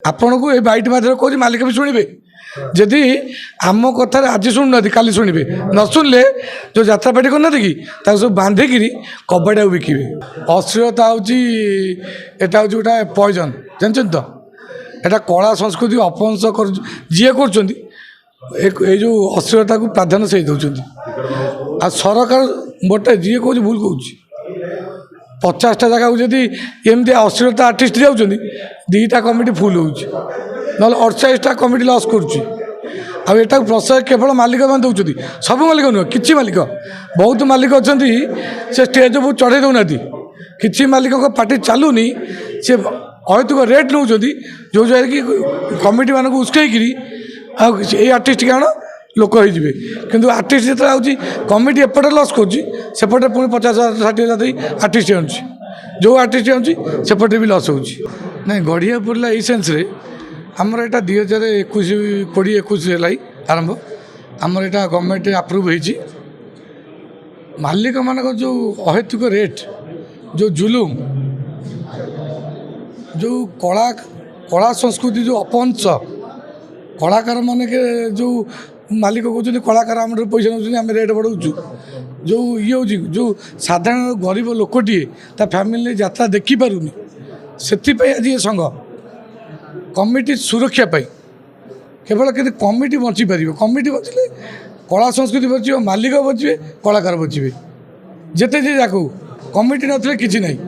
आपण को ये बाइट माध्यम कह मालिक भी शुणे जदि आम कथार आज शुणुना काली शुणे न शुणिले जो यात्रा पार्टी करना कि सब बांधिक कबाड़ी बिकिबे अश्लीलता हूँ गोटे पॉइजन जानते तो यहाँ कला संस्कृति अपहंस कर जी कर जो अश्लीलता को प्राधान्य से दौरान आ सरकार गोटे जी कह भूल कह 50टा जगह जदि एमती अश्लीलता आर्टिस्ट जाऊँ 2टा कमिटी फुल हो 48टा कमिटी लॉस कर प्रश्रय केवल मालिक मैंने दौरान सब मालिक नुह कि मालिक बहुत मालिक अच्छा से स्टेज को चढ़े दौना कि मालिक पार्टी चलूनी सी अहैतुक रेट नौ जो जगह कि कमिटी मान उस्कई आर्टिस्ट क्या लोक हो कि आर्टिस्ट जो आऊँगी कमिटी एपटे लॉस करपटे पुणी 50,000-60,000 दे आर्टिस्ट आनुची जो आर्टिस्ट आनुची सेपटे भी लॉस हो नहीं गढ़िया पड़ा ये सेन्स आमर यहाँ 2021 आरंभ आमर यहाँ गवर्नमेंट अप्रूव होती मालिक मान जो अहेतुक रेट जो जुलुम जो कला संस्कृति जो अपहंस कलाकार मान के जो मालिक कहते कलाकार आम पैसा नौ आम रेट बढ़ाऊँ जो ये हूँ जो साधारण गरीब लोकटे फैमिली यात्रा देखिपारूनी से आज ये संघ कमिटी सुरक्षा पाई केवल कि कमिटी बची पार कमिटी बचले कला संस्कृति बचे मालिक बचे कलाकार बचे जिते जी जाक कमिटी नथिले किछि नहीं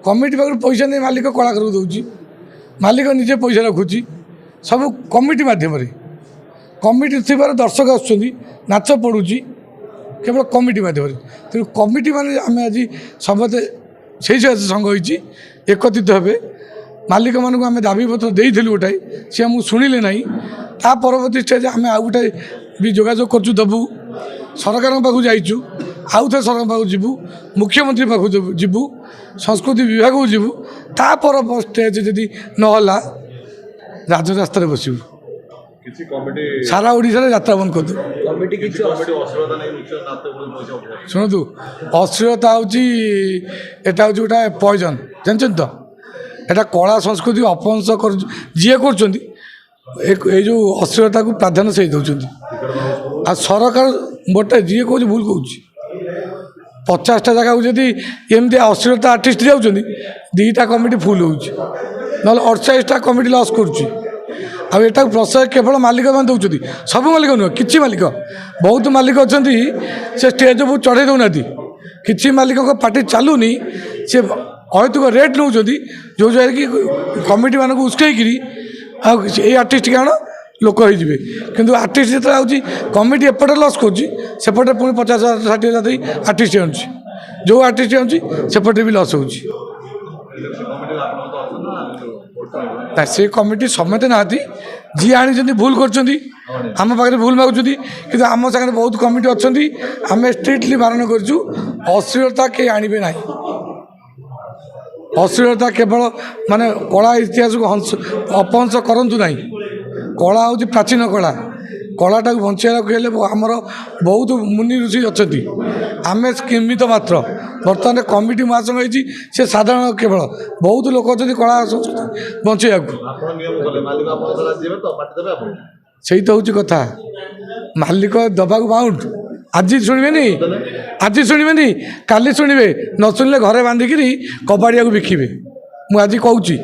कमिटी पाखर पैसा नहीं मालिक कलाकार दौर मालिक निजे पैसा रखुची सब कमिटी मध्यम कमिटी थी दर्शक आच पड़ुची केवल कमिटी मध्यम तेणु कमिटी मान आम आज समस्ते से संघ होती एकत्रित हे मालिक मानक आम दाबी पत्र देलु गोटाए सी आमको शुणिले ना ता परवर्ती स्टेज आम आउ गोटे भी जोगाजोग करूँ दबू सरकार पाखु जाइचु आउ थे सरकार पाखु जीवु मुख्यमंत्री पाखु जीवु संस्कृति विभाग को जीवु ता पर स्टेज जदि नहला राजरास्तार बसबू सारा ओडिशा यात्रा बंद कर शुणु अश्लीलता हूँ यहाँ हूँ गोटे पॉइजन जानते तो यहाँ कला संस्कृति अपहंस कर जी कर जो अश्लीलता को प्राधान्य से दौरान आ सरकार गोटे जी कह भूल कह 50टा जगह जदि एमती अश्लीलता आर्टिस्ट जाऊँ 2टा कमिटी फुल हो 48टा कमिटी लॉस कर प्रश्रय केवल मालिक मैंने दौरान सब मालिक नुह कि मालिक बहुत मालिक अच्छा से स्टेज को चढ़े दौना कि मालिक पार्टी चलूनी सी अहेतुक रेट नौ जो जगह कि कमिटी मान उस्कई आर्टिस्ट क्या लोक हो कि आर्टिस्ट जो आऊँगी कमिटी एपटे लॉस करपटे पुणी 50,000-60,000 दे आर्टिस्ट आनुची जो आर्टिस्ट आनुची सेपटे भी लॉस हो से कमिटी समते ना जी आनी भूल कर आम पाखे भूल मागुं कि आम सागर बहुत कमिटी अच्छा आम स्ट्रिक्टली बारण करूँ अश्लीलता कहीं आणवे ना अश्लीलता केवल माने कला इतिहास को हंस अपहंस करूँ ना कला हूँ प्राचीन कला कलाटा बचाइवाक आमर बहुत मुनि ऋषि अच्छा आम सीमित मात्र बर्तमान कमिटी महासंघ होती से साधारण केवल बहुत लोग अच्छा कला संस्कृति बचाइवाक से तो हूँ कथा मालिक दबा बाउंड आज शुणे काली शुणे न शुणिले घरे बांधिक कबाड़िया बिकिबे मुझे कहूँ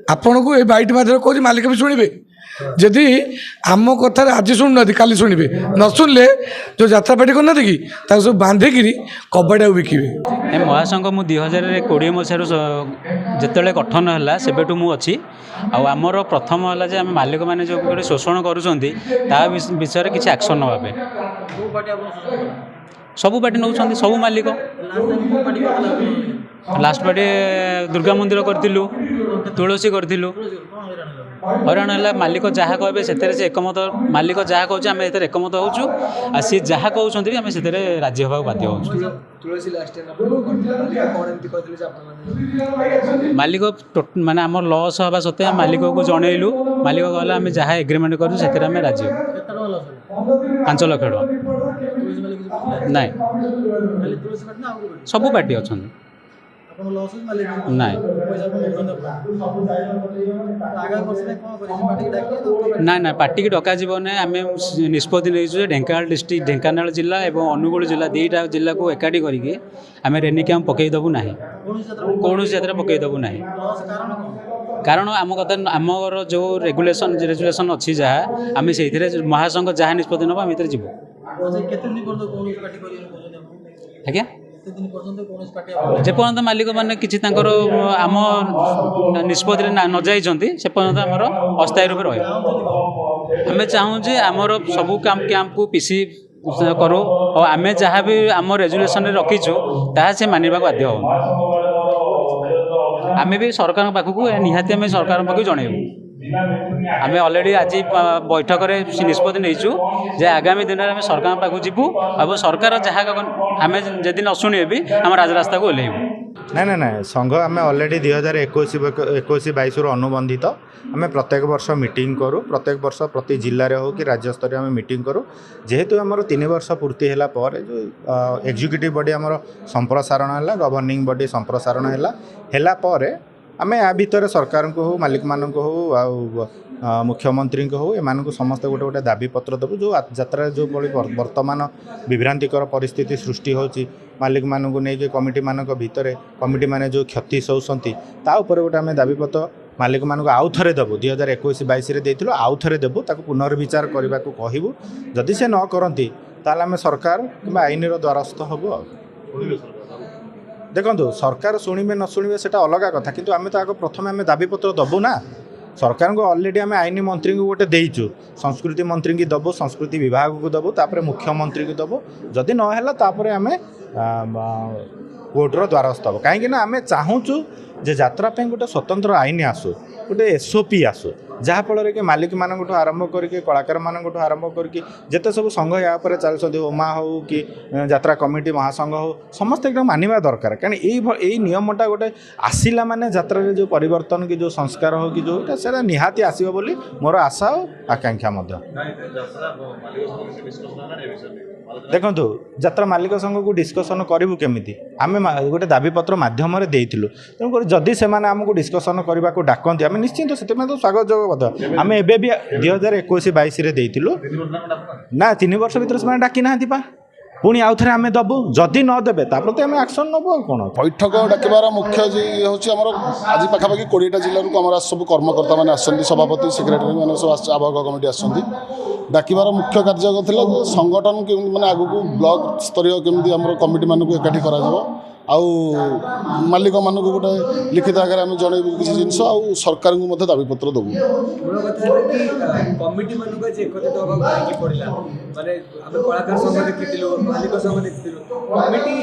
आपण को ये बाइट माध्यम कह मालिक भी शुणे जदि आम कथार आज शुणुना काली शुणे न शुणिले जो यात्रा पार्टी करना कि सब बांधिक कबाड़िया बिकिबे महासंघ मु 2020 मसीह जिते गठन है सेबेठू मु अच्छी आमर प्रथम है आम मालिक मैंने जो शोषण कर विषय किसी एक्शन नापे सबू पार्टी नौ सबू मालिक लास्ट पार्टी दुर्गा मंदिर करूँ तुलसी करूँ हराण है मालिक जहाँ कहे से एकमत मालिक जहाँ कहूँ आम एकमत हो सी जहाँ कहते आम से राजी होगा बाध्य हो मालिक माने आम लॉस हवा सत्वे मालिक को जनइलु मालिक कहला आम जहाँ एग्रीमेंट करूँ से राजी हो 5 लाख टका ना सबू पार्टी अच्छा ନାଇଁ ନାଇଁ ନାଇଁ ପାର୍ଟିକି ଡକାଯିବ ନାହିଁ। ଆମେ ନିଷ୍ପତ୍ତି ନେଇଛୁ ଯେ ଢେଙ୍କାନାଳ ଡିଷ୍ଟ୍ରିକ୍ଟ, ଢେଙ୍କାନାଳ ଜିଲ୍ଲା ଏବଂ ଅନୁଗୁଳ ଜିଲ୍ଲା, ଦୁଇଟା ଜିଲ୍ଲାକୁ ଏକାଠି କରିକି ଆମେ ରେନି କ୍ୟାମ୍ପ ପକାଇଦେବୁ ନାହିଁ, କୌଣସି ଯାତ୍ରା ପକାଇଦେବୁ ନାହିଁ। କାରଣ ଆମ କଥା, ଆମର ଯେଉଁ ରେଗୁଲେସନ୍ ଅଛି ଯାହା, ଆମେ ସେଇଥିରେ ମହାସଂଘ ଯାହା ନିଷ୍ପତ୍ତି ନେବ ଆମେ ଭିତରେ ଯିବୁ। ଆଜ୍ଞା, ଯେପର୍ଯ୍ୟନ୍ତ ମାଲିକମାନେ କିଛି ତାଙ୍କର ଆମ ନିଷ୍ପତ୍ତିରେ ନ ଯାଇଛନ୍ତି ସେ ପର୍ଯ୍ୟନ୍ତ ଆମର ଅସ୍ଥାୟୀ ରୂପେ ରହିବ। ଆମେ ଚାହୁଁ ଯେ ଆମର ସବୁ କ୍ୟାମ୍ପକୁ ପିସି କରୁ ଆଉ ଆମେ ଯାହା ବି ଆମ ରେଜୁଲେସନରେ ରଖିଛୁ ତାହା ସେ ମାନିବାକୁ ବାଧ୍ୟ ହେଉ। ଆମେ ବି ସରକାରଙ୍କ ପାଖକୁ ନିହାତି ଆମେ ସରକାରଙ୍କ ପାଖକୁ ଜଣାଇବୁ। ଆମେ ଅଲରେଡ଼ି ଆଜି ବୈଠକରେ ନିଷ୍ପତ୍ତି ନେଇଛୁ ଯେ ଆଗାମୀ ଦିନରେ ଆମେ ସରକାରଙ୍କ ପାଖକୁ ଯିବୁ ଏବଂ ସରକାର ଯାହା ଆମେ ଯଦି ନ ଶୁଣିବେ ବି ଆମ ରାଜରାସ୍ତାକୁ ଓହ୍ଲାଇବୁ। ନାଇଁ ସଂଘ ଆମେ ଅଲରେଡ଼ି 2021-22 ଅନୁବନ୍ଧିତ। ଆମେ ପ୍ରତ୍ୟେକ ବର୍ଷ ମିଟିଂ କରୁ, ପ୍ରତ୍ୟେକ ବର୍ଷ ପ୍ରତି ଜିଲ୍ଲାରେ ହେଉ କି ରାଜ୍ୟ ସ୍ତରୀୟ ଆମେ ମିଟିଂ କରୁ। ଯେହେତୁ ଆମର 3 ବର୍ଷ ପୂର୍ତ୍ତି ହେଲା ପରେ ଯେଉଁ ଏକ୍ଜିକ୍ୟୁଟିଭ୍ ବଡ଼ି ଆମର ସମ୍ପ୍ରସାରଣ ହେଲା, ଗଭର୍ଣ୍ଣିଂ ବଡ଼ି ସମ୍ପ୍ରସାରଣ ହେଲା ପରେ ଆମେ ୟା ଭିତରେ ସରକାରଙ୍କୁ ହେଉ, ମାଲିକମାନଙ୍କୁ ହେଉ ଆଉ ମୁଖ୍ୟମନ୍ତ୍ରୀଙ୍କୁ ହେଉ, ଏମାନଙ୍କୁ ସମସ୍ତେ ଗୋଟେ ଦାବିପତ୍ର ଦେବୁ। ଯେଉଁ ଯାତ୍ରାରେ ଯେଉଁଭଳି ବର୍ତ୍ତମାନ ବିଭ୍ରାନ୍ତିକର ପରିସ୍ଥିତି ସୃଷ୍ଟି ହେଉଛି, ମାଲିକମାନଙ୍କୁ ନେଇକି କମିଟିମାନଙ୍କ ଭିତରେ କମିଟିମାନେ ଯେଉଁ କ୍ଷତି ସହୁଛନ୍ତି ତା ଉପରେ ଗୋଟେ ଆମେ ଦାବିପତ୍ର ମାଲିକମାନଙ୍କୁ ଆଉ ଥରେ ଦେବୁ। 2021-22ରେ ଦେଇଥିଲୁ, ଆଉ ଥରେ ଦେବୁ, ତାକୁ ପୁନର୍ବିଚାର କରିବାକୁ କହିବୁ। ଯଦି ସେ ନ କରନ୍ତି ତାହେଲେ ଆମେ ସରକାର କିମ୍ବା ଆଇନର ଦ୍ୱାରସ୍ଥ ହେବୁ। ଆଉ ଦେଖନ୍ତୁ, ସରକାର ଶୁଣିବେ ନ ଶୁଣିବେ ସେଇଟା ଅଲଗା କଥା, କିନ୍ତୁ ଆମେ ତ ଆଗ ପ୍ରଥମେ ଆମେ ଦାବିପତ୍ର ଦେବୁ ନା। ସରକାରଙ୍କୁ ଅଲରେଡ଼ି ଆମେ ଆଇନ ମନ୍ତ୍ରୀଙ୍କୁ ଗୋଟେ ଦେଇଛୁ, ସଂସ୍କୃତି ମନ୍ତ୍ରୀଙ୍କୁ ଦେବୁ, ସଂସ୍କୃତି ବିଭାଗକୁ ଦେବୁ, ତାପରେ ମୁଖ୍ୟମନ୍ତ୍ରୀଙ୍କୁ ଦେବୁ। ଯଦି ନ ହେଲା ତାପରେ ଆମେ କୋର୍ଟର ଦ୍ୱାରସ୍ଥ ହେବୁ। କାହିଁକିନା ଆମେ ଚାହୁଁଛୁ ଯେ ଯାତ୍ରା ପାଇଁ ଗୋଟେ ସ୍ୱତନ୍ତ୍ର ଆଇନ ଆସୁ, ଗୋଟେ SOP ଆସୁ, ଯାହାଫଳରେ କି ମାଲିକମାନଙ୍କଠୁ ଆରମ୍ଭ କରିକି କଳାକାରମାନଙ୍କଠୁ ଆରମ୍ଭ କରିକି ଯେତେ ସବୁ ସଂଘ ୟା ଉପରେ ଚାଲିଛନ୍ତି, ଓମା ହେଉ କି ଯାତ୍ରା କମିଟି ମହାସଂଘ ହେଉ, ସମସ୍ତେ ଏଇଟା ମାନିବା ଦରକାର। କାରଣ ଏଇ ନିୟମଟା ଗୋଟେ ଆସିଲା ମାନେ ଯାତ୍ରାରେ ଯେଉଁ ପରିବର୍ତ୍ତନ କି ଯେଉଁ ସଂସ୍କାର ହେଉ କି ଯେଉଁଟା ସେଇଟା ନିହାତି ଆସିବ ବୋଲି ମୋର ଆଶା ଓ ଆକାଂକ୍ଷା ମଧ୍ୟ। ଦେଖନ୍ତୁ, ଯାତ୍ରା ମାଲିକ ସଂଘକୁ ଡିସ୍କସନ୍ କରିବୁ କେମିତି? ଆମେ ଗୋଟେ ଦାବିପତ୍ର ମାଧ୍ୟମରେ ଦେଇଥିଲୁ। ତେଣୁକରି ଯଦି ସେମାନେ ଆମକୁ ଡିସ୍କସନ୍ କରିବାକୁ ଡାକନ୍ତି ଆମେ ନିଶ୍ଚିନ୍ତ ସେଥିପାଇଁ ତ ସ୍ୱାଗତ ଯୋଗ୍ୟ। ଆମେ ଏବେ ବି 2021-22ରେ ଦେଇଥିଲୁ ନା, 3 ବର୍ଷ ଭିତରେ ସେମାନେ ଡାକି ନାହାନ୍ତି ପା। ପୁଣି ଆଉ ଥରେ ଆମେ ଦେବୁ, ଯଦି ନ ଦେବେ ତା ପ୍ରତି ଆମେ ଆକ୍ସନ୍ ନେବୁ। ଆଉ କ'ଣ? ବୈଠକ ଡାକିବାର ମୁଖ୍ୟ ହେଉଛି ଆମର ଆଜି ପାଖାପାଖି 20ଟା ଜିଲ୍ଲାରୁ ଆମର ସବୁ କର୍ମକର୍ତ୍ତାମାନେ ଆସିଛନ୍ତି, ସଭାପତି ସେକ୍ରେଟାରୀ ମାନେ ସବୁ ଆବାହକ କମିଟି ଆସିଛନ୍ତି। ଡାକିବାର ମୁଖ୍ୟ କାର୍ଯ୍ୟ ଥିଲା ଯେ ସଂଗଠନ କେମିତି ମାନେ ଆଗକୁ ବ୍ଲକ ସ୍ତରୀୟ କେମିତି ଆମର କମିଟିମାନଙ୍କୁ ଏକାଠି କରାଯିବ, ଆଉ ମାଲିକମାନଙ୍କୁ ଗୋଟେ ଲିଖିତ ଆକାରରେ ଆମେ ଜଣାଇବୁ କିଛି ଜିନିଷ, ଆଉ ସରକାରଙ୍କୁ ମଧ୍ୟ ଦାବିପତ୍ର ଦେବୁ। କମିଟିମାନଙ୍କୁ ଆଜି ଏକତ୍ରିତ ହେବାକୁ କାହିଁକି ପଡ଼ିଲା? ମାନେ ଆମେ କଳାକାର ସଂଘ ଦେଖିଥିଲୁ, ମାଲିକ ସଂଘ ଦେଖିଥିଲୁ, କମିଟି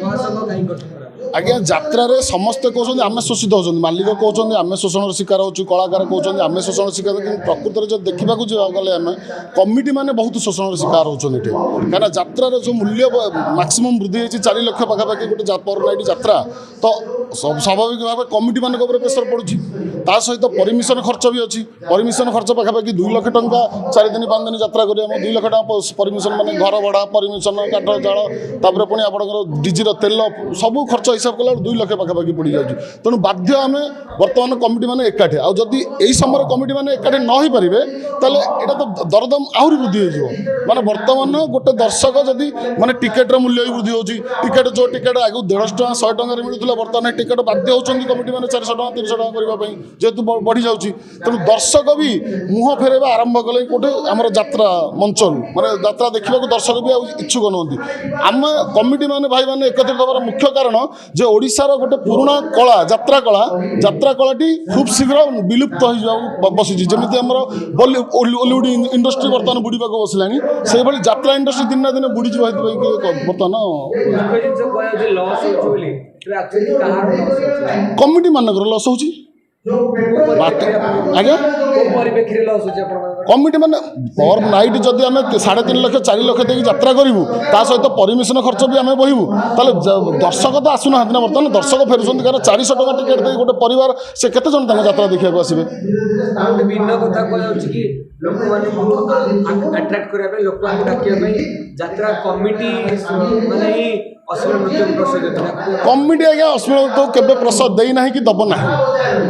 ମହାସଂଘ କାହିଁକି ଗଠନ କରା? ଆଜ୍ଞା, ଯାତ୍ରାରେ ସମସ୍ତେ କହୁଛନ୍ତି ଆମେ ଶୋଷିତ ହେଉଛନ୍ତି, ମାଲିକ କହୁଛନ୍ତି ଆମେ ଶୋଷଣର ଶିକାର ହେଉଛୁ, କଳାକାର କହୁଛନ୍ତି ଆମେ ଶୋଷଣର ଶିକାର। କିନ୍ତୁ ପ୍ରକୃତରେ ଯଦି ଦେଖିବାକୁ ଯିବାକୁ ଗଲେ ଆମେ କମିଟି ମାନେ ବହୁତ ଶୋଷଣର ଶିକାର ହେଉଛନ୍ତି ଏଠି। କାହିଁକିନା ଯାତ୍ରାର ଯେଉଁ ମୂଲ୍ୟ ମ୍ୟାକ୍ସିମମ୍ ବୃଦ୍ଧି ହେଇଛି 4 ଲକ୍ଷ ପାଖାପାଖି ଗୋଟେ ପର ନାଇଟ୍ ଯାତ୍ରା, ତ ସ୍ୱାଭାବିକ ଭାବେ କମିଟିମାନଙ୍କ ଉପରେ ପ୍ରେସର ପଡ଼ୁଛି। ତା ସହିତ ପରିମିଶନ ଖର୍ଚ୍ଚ ବି ଅଛି। ପରିମିଶନ ଖର୍ଚ୍ଚ ପାଖାପାଖି 2 ଲକ୍ଷ ଟଙ୍କା 4 ଦିନ 5 ଦିନ ଯାତ୍ରା କରି ଆମ 2 ଲକ୍ଷ ଟଙ୍କା ପରିମିଶନ, ମାନେ ଘର ଭଡ଼ା, ପରିମିଶନ, କାଠ ଜାଳ, ତାପରେ ପୁଣି ଆପଣଙ୍କର ଡିଜିର ତେଲ ସବୁ ଖର୍ଚ୍ଚ ହିସାବ କଲାବେଳକୁ 2 ଲକ୍ଷ ପାଖାପାଖି ପଡ଼ିଯାଉଛି। ତେଣୁ ବାଧ୍ୟ ଆମେ ବର୍ତ୍ତମାନ କମିଟିମାନେ ଏକାଠି, ଆଉ ଯଦି ଏହି ସମୟରେ କମିଟିମାନେ ଏକାଠି ନ ହୋଇପାରିବେ ତାହେଲେ ଏଇଟା ତ ଦରଦାମ ଆହୁରି ବୃଦ୍ଧି ହୋଇଯିବ। ମାନେ ବର୍ତ୍ତମାନ ଗୋଟେ ଦର୍ଶକ ଯଦି ମାନେ ଟିକେଟ୍ର ମୂଲ୍ୟ ବି ବୃଦ୍ଧି ହେଉଛି, ଯେଉଁ ଟିକେଟ୍ ଆଗକୁ 150 ଟଙ୍କା 100 ଟଙ୍କାରେ ମିଳୁଥିଲା, ବର୍ତ୍ତମାନ ଟିକେଟ୍ ବାଧ୍ୟ ହେଉଛନ୍ତି କମିଟିମାନେ 400 ଟଙ୍କା 300 ଟଙ୍କା କରିବା ପାଇଁ, ଯେହେତୁ ବଢ଼ିଯାଉଛି। ତେଣୁ ଦର୍ଶକ ବି ମୁହଁ ଫେରାଇବା ଆରମ୍ଭ କଲେ ଗୋଟେ ଆମର ଯାତ୍ରା ମଞ୍ଚରୁ, ମାନେ ଯାତ୍ରା ଦେଖିବାକୁ ଦର୍ଶକ ବି ଆଉ ଇଚ୍ଛୁକ ନୁହନ୍ତି। ଆମେ କମିଟିମାନେ ଭାଇମାନେ একত্রিত ହେବାର ମୁଖ୍ୟ କାରଣ ଯେ ଓଡ଼ିଶାର ଗୋଟେ ପୁରୁଣା କଳା ଯାତ୍ରା କଳାଟି ଖୁବ୍ ଶୀଘ୍ର ବିଲୁପ୍ତ ହୋଇଯିବାକୁ ବସିଛି। ଯେମିତି ଆମର ଓଲିଉଡ଼ ଇଣ୍ଡଷ୍ଟ୍ରି ବର୍ତ୍ତମାନ ବୁଡ଼ିବାକୁ ବସିଲାଣି, ସେଇଭଳି ଯାତ୍ରା ଇଣ୍ଡଷ୍ଟ୍ରି ଦିନେ ନା ଦିନେ ବୁଡ଼ିଯିବ। ସେଥିପାଇଁ ବର୍ତ୍ତମାନ କମିଟି ମାନଙ୍କର ଲସ୍ ହେଉଛି। ଆଜ୍ଞା, ପରିପ୍ରେକ୍ଷୀରେ ଲସ୍ ହେଉଛି ଆପଣଙ୍କର? କମିଟି ମାନେ ପର ନାଇଟ୍ ଯଦି ଆମେ 3.5 ଲକ୍ଷ 4 ଲକ୍ଷ ଦେଇକି ଯାତ୍ରା କରିବୁ ତା ସହିତ ପରିମିଶନ ଖର୍ଚ୍ଚ ବି ଆମେ ବହିବୁ ତାହେଲେ ଦର୍ଶକ ତ ଆସୁନାହାନ୍ତି ନା ବର୍ତ୍ତମାନ ଦର୍ଶକ ଫେରୁଛନ୍ତି କାରଣ 400 ଟଙ୍କା ଟିକେଟ୍ ଦେଇ ଗୋଟେ ପରିବାର ସେ କେତେ ଜଣ ତାଙ୍କ ଯାତ୍ରା ଦେଖିବାକୁ ଆସିବେ। ଆଉ ଗୋଟେ ଭିନ୍ନ କଥା କୁହାଯାଉଛି କି ଲୋକମାନଙ୍କୁ ଆଟ୍ରାକ୍ଟ କରିବା ପାଇଁ ଲୋକମାନଙ୍କୁ ଡାକିବା ପାଇଁ ଯାତ୍ରା କମିଟି ମାନେ ହିଁ ଅଶ୍ଳୀଳ ନୃତ୍ୟ ପ୍ରସଙ୍ଗ କମିଟି ଆଜ୍ଞା ଅଶ୍ଳୀଳ ନୃତ୍ୟ କେବେ ପ୍ରସାଦ ଦେଇନାହିଁ କି ଦେବ ନାହିଁ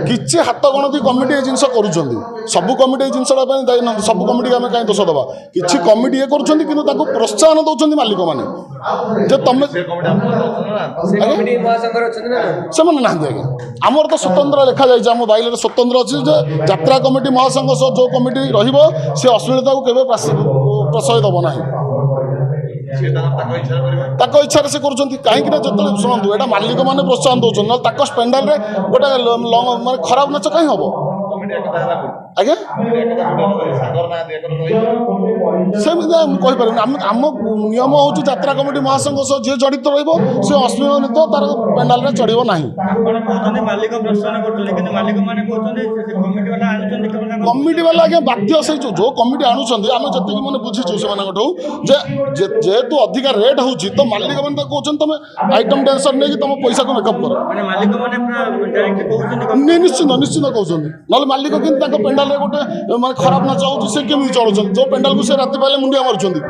କିଛି ହାତ ଗଣତି କମିଟି ଏ ଜିନିଷ କରୁଛନ୍ତି ସବୁ କମିଟି ଏ ଜିନିଷଟା ପାଇଁ ଦାୟୀ ନୁହନ୍ତି ସବୁ କମିଟିକି ଆମେ କାହିଁ ଦୋଷ ଦେବା କିଛି କମିଟି ଇଏ କରୁଛନ୍ତି କିନ୍ତୁ ତାକୁ ପ୍ରୋତ୍ସାହନ ଦେଉଛନ୍ତି ମାଲିକମାନେ ଯେ ତମେ କମିଟି ମହାସଂଘରେ ଅଛନ୍ତି ନା? ସେମାନେ ନାହାନ୍ତି ଆଜ୍ଞା ଆମର ତ ସ୍ୱତନ୍ତ୍ର ଲେଖାଯାଇଛି ଆମ ବାଇଲରେ ସ୍ୱତନ୍ତ୍ର ଅଛି ଯେ ଯାତ୍ରା କମିଟି ମହାସଂଘ ସହ ଯେଉଁ କମିଟି ରହିବ ସେ ଅଶ୍ଳୀଳତାକୁ କେବେ ପ୍ରଶୟ ଦେବ ନାହିଁ ତାଙ୍କ ଇଚ୍ଛାରେ ସେ କରୁଛନ୍ତି କାହିଁକି ନା ଯେତେବେଳେ ଶୁଣନ୍ତୁ ଏଇଟା ମାଲିକମାନେ ପ୍ରୋତ୍ସାହନ ଦେଉଛନ୍ତି ନହେଲେ ତାଙ୍କ ସ୍ପେଣ୍ଡାଲରେ ଗୋଟେ ମାନେ ଖରାପ ନାଚ କାହିଁ ହେବ ଆଜ୍ଞା ସେମିତି ମୁଁ କହିପାରିବିନି ଆମ ନିୟମ ହେଉଛି ଯାତ୍ରା କମିଟି ମହାସଂଘ ସହ ଯିଏ ଜଡ଼ିତ ରହିବ ସେ ଅଶ୍ଳୀଳ ନୃତ୍ୟ ତାର ପେଣ୍ଡାଲରେ ଚଢ଼ିବ ନାହିଁ। କମିଟି ବାଲା ଆଜ୍ଞା ବାଧ୍ୟ ସେଇ ଯେଉଁ କମିଟି ଆଣୁଛନ୍ତି ଆମେ ଯେତିକି ମାନେ ବୁଝିଛୁ ସେମାନଙ୍କଠୁ ଯେ ଯେହେତୁ ଅଧିକା ରେଟ୍ ହେଉଛି ତ ମାଲିକମାନେ ତାକୁ କହୁଛନ୍ତି ତମେ ଆଇଟମ୍ ଡ୍ୟାନ୍ସର ନେଇକି ତମ ପଇସାକୁ ମେକଅପ୍ କର ନିଶ୍ଚିନ୍ତ କହୁଛନ୍ତି ନହେଲେ ମାଲିକ କିନ୍ତୁ ତାଙ୍କ ପେଣ୍ଡାଲରେ ଗୋଟେ ମାନେ ଖରାପ ନାଚ ହେଉଛି ସେ କେମିତି ଚଳୁଛନ୍ତି ଯେଉଁ ପେଣ୍ଡାଲକୁ ସେ ରାତି ପାଇଲେ ମୁଣ୍ଡିଆ ମାରୁଛନ୍ତି।